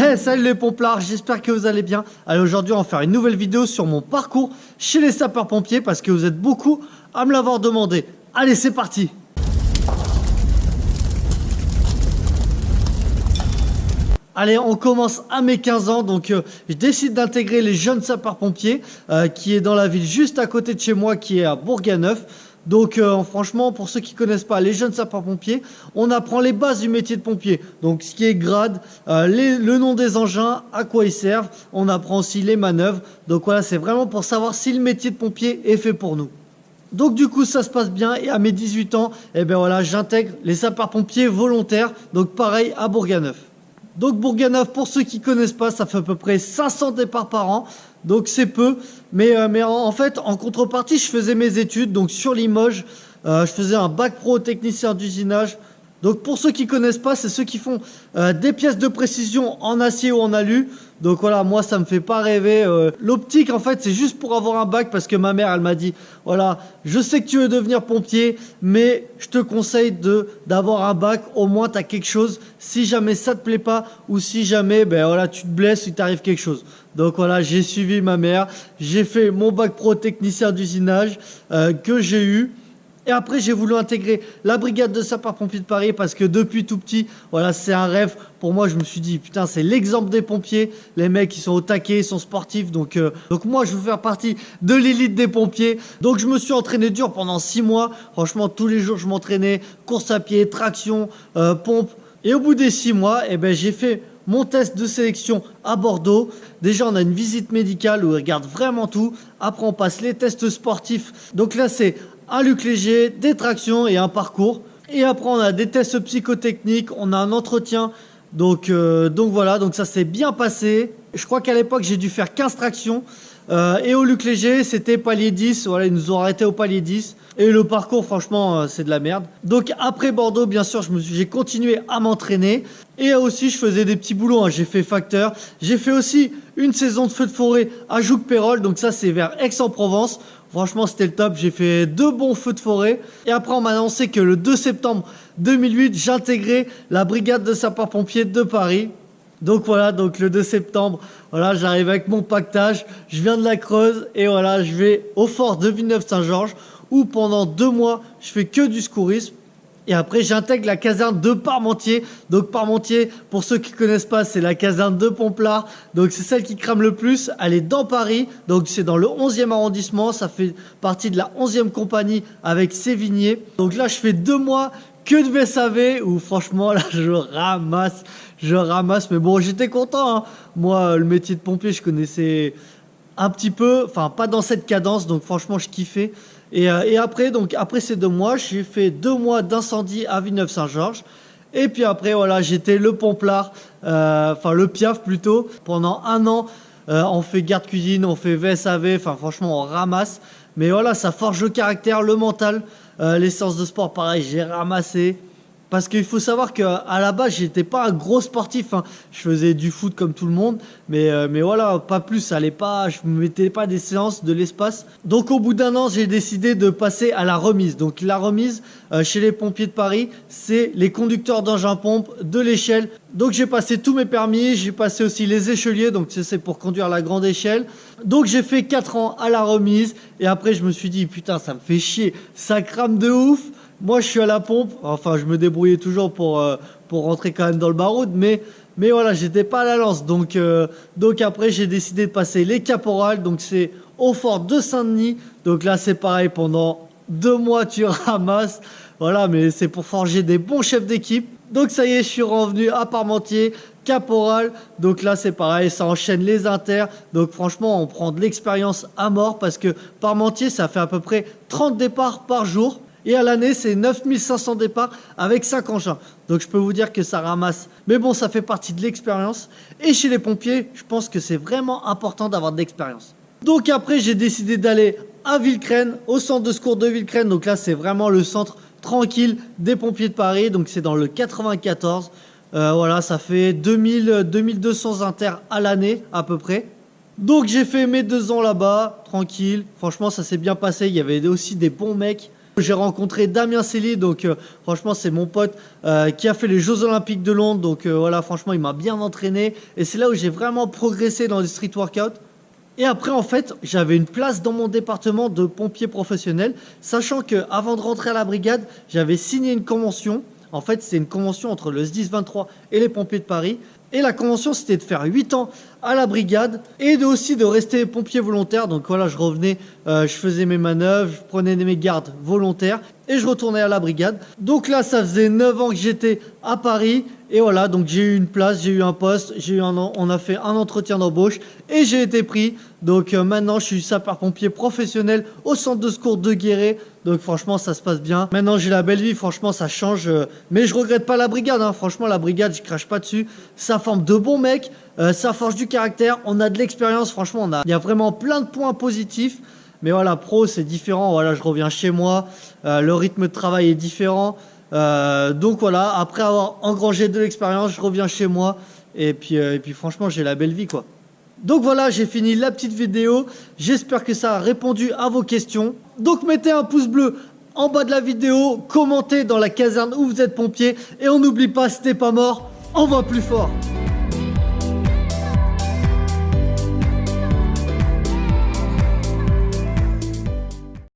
Hey, salut les pomplards, j'espère que vous allez bien. Allez, aujourd'hui on va faire une nouvelle vidéo sur mon parcours chez les sapeurs-pompiers parce que vous êtes beaucoup à me l'avoir demandé. Allez, c'est parti. Allez, on commence à mes 15 ans, donc je décide d'intégrer les jeunes sapeurs-pompiers qui est dans la ville juste à côté de chez moi, qui est à Bourganeuf. Donc franchement, pour ceux qui ne connaissent pas les jeunes sapeurs-pompiers, on apprend les bases du métier de pompier. Donc ce qui est grade, le nom des engins, à quoi ils servent. On apprend aussi les manœuvres. Donc voilà, c'est vraiment pour savoir si le métier de pompier est fait pour nous. Donc du coup ça se passe bien et à mes 18 ans, eh ben voilà, j'intègre les sapeurs-pompiers volontaires. Donc pareil à Bourganeuf. Donc Bourganeuf, pour ceux qui ne connaissent pas, ça fait à peu près 500 départs par an. Donc c'est peu, mais en fait, en contrepartie, je faisais mes études. Donc sur Limoges, je faisais un bac pro technicien d'usinage. Donc pour ceux qui ne connaissent pas, c'est ceux qui font des pièces de précision en acier ou en alu. Donc voilà, moi ça me fait pas rêver. L'optique en fait c'est juste pour avoir un bac parce que ma mère elle m'a dit voilà, je sais que tu veux devenir pompier, mais je te conseille d'avoir un bac, au moins tu as quelque chose si jamais ça te plaît pas ou si jamais ben voilà, tu te blesses ou t'arrive quelque chose. Donc voilà, j'ai suivi ma mère, j'ai fait mon bac pro technicien d'usinage que j'ai eu. Et après, j'ai voulu intégrer la brigade de sapeurs-pompiers de Paris parce que depuis tout petit, voilà, c'est un rêve. Pour moi, je me suis dit, putain, c'est l'exemple des pompiers. Les mecs, ils sont au taquet, ils sont sportifs. Donc moi, je veux faire partie de l'élite des pompiers. Donc, je me suis entraîné dur pendant 6 mois. Franchement, tous les jours, je m'entraînais. Course à pied, traction, pompe. Et au bout des 6 mois, eh ben, j'ai fait mon test de sélection à Bordeaux. Déjà, on a une visite médicale où ils regardent vraiment tout. Après, on passe les tests sportifs. Donc là, c'est un luc léger, des tractions et un parcours. Et après, on a des tests psychotechniques, on a un entretien. Donc voilà, donc ça s'est bien passé. Je crois qu'à l'époque, j'ai dû faire 15 tractions. Et au luc léger, c'était palier 10. Voilà, ils nous ont arrêté au palier 10. Et le parcours, franchement, c'est de la merde. Donc après Bordeaux, bien sûr, j'ai continué à m'entraîner. Et aussi, je faisais des petits boulots. J'ai fait facteur. J'ai fait aussi une saison de feu de forêt à Jouques-Pérol. Donc ça, c'est vers Aix-en-Provence. Franchement, c'était le top. J'ai fait 2 bons feux de forêt. Et après, on m'a annoncé que le 2 septembre 2008, j'intégrais la brigade de sapeurs-pompiers de Paris. Donc voilà, donc le 2 septembre, voilà, j'arrive avec mon pactage. Je viens de la Creuse et voilà, je vais au fort de Villeneuve-Saint-Georges où pendant 2 mois, je fais que du secourisme. Et après, j'intègre la caserne de Parmentier. Donc Parmentier, pour ceux qui ne connaissent pas, c'est la caserne de Pomplar. Donc c'est celle qui crame le plus. Elle est dans Paris. Donc c'est dans le 11e arrondissement. Ça fait partie de la 11e compagnie avec Sévigné. Donc là, je fais 2 mois que de VSAV où franchement, là, je ramasse. Mais bon, j'étais content, hein. Moi, le métier de pompier, je connaissais un petit peu. Enfin, pas dans cette cadence. Donc franchement, je kiffais. Et après, donc après ces 2 mois, j'ai fait 2 mois d'incendie à Villeneuve-Saint-Georges. Et puis après, voilà, j'étais le pomplard, enfin le piaf plutôt, pendant 1 an. On fait garde-cuisine, on fait VSAV, enfin franchement, on ramasse. Mais voilà, ça forge le caractère, le mental. Les séances de sport, pareil, j'ai ramassé. Parce qu'il faut savoir qu'à la base, j'étais pas un gros sportif, hein. Je faisais du foot comme tout le monde, mais voilà, pas plus. Ça allait pas, je me mettais pas des séances de l'espace. Donc au bout d'1 an, j'ai décidé de passer à la remise. Donc la remise chez les pompiers de Paris, c'est les conducteurs d'engins pompe de l'échelle. Donc j'ai passé tous mes permis, j'ai passé aussi les écheliers, donc c'est pour conduire la grande échelle. Donc j'ai fait 4 ans à la remise et après je me suis dit putain, ça me fait chier, ça crame de ouf. Moi, je suis à la pompe. Enfin, je me débrouillais toujours pour rentrer quand même dans le baroud. Mais voilà, j'étais pas à la lance. Donc après, j'ai décidé de passer les caporales. Donc, c'est au fort de Saint-Denis. Donc là, c'est pareil. Pendant 2 mois, tu ramasses. Voilà, mais c'est pour forger des bons chefs d'équipe. Donc, ça y est, je suis revenu à Parmentier, caporal. Donc là, c'est pareil. Ça enchaîne les inters. Donc, franchement, on prend de l'expérience à mort. Parce que Parmentier, ça fait à peu près 30 départs par jour. Et à l'année, c'est 9500 départs avec 5 engins. Donc je peux vous dire que ça ramasse. Mais bon, ça fait partie de l'expérience. Et chez les pompiers, je pense que c'est vraiment important d'avoir de l'expérience. Donc après, j'ai décidé d'aller à Villecrène, au centre de secours de Villecrène. Donc là, c'est vraiment le centre tranquille des pompiers de Paris. Donc c'est dans le 94. Voilà, ça fait 2200 inters à l'année à peu près. Donc j'ai fait mes 2 ans là-bas, tranquille. Franchement, ça s'est bien passé. Il y avait aussi des bons mecs. J'ai rencontré Damien Cély, donc franchement c'est mon pote qui a fait les Jeux Olympiques de Londres. Donc voilà, franchement il m'a bien entraîné et c'est là où j'ai vraiment progressé dans les street workouts. Et après, en fait, j'avais une place dans mon département de pompier professionnel, sachant qu'avant de rentrer à la brigade, j'avais signé une convention. En fait, c'est une convention entre le SDIS 23 et les pompiers de Paris. Et la convention, c'était de faire 8 ans à la brigade et aussi de rester pompier volontaire. Donc voilà, je revenais, je faisais mes manœuvres, je prenais mes gardes volontaires et je retournais à la brigade. Donc là, ça faisait 9 ans que j'étais à Paris. Et voilà, donc j'ai eu une place, j'ai eu un poste, on a fait un entretien d'embauche et j'ai été pris. Donc maintenant, je suis sapeur-pompier professionnel au centre de secours de Guéret. Donc franchement, ça se passe bien. Maintenant, j'ai la belle vie, franchement, ça change. Mais je regrette pas la brigade, hein. Franchement, la brigade, je crache pas dessus. Ça forme de bons mecs, ça forge du caractère, on a de l'expérience. Franchement, il y a vraiment plein de points positifs. Mais voilà, pro, c'est différent. Voilà, je reviens chez moi, le rythme de travail est différent. Donc voilà, après avoir engrangé de l'expérience, je reviens chez moi et puis franchement j'ai la belle vie quoi. Donc voilà, j'ai fini la petite vidéo, j'espère que ça a répondu à vos questions. Donc mettez un pouce bleu en bas de la vidéo, commentez dans la caserne où vous êtes pompier et on n'oublie pas, si t'es pas mort, on va plus fort.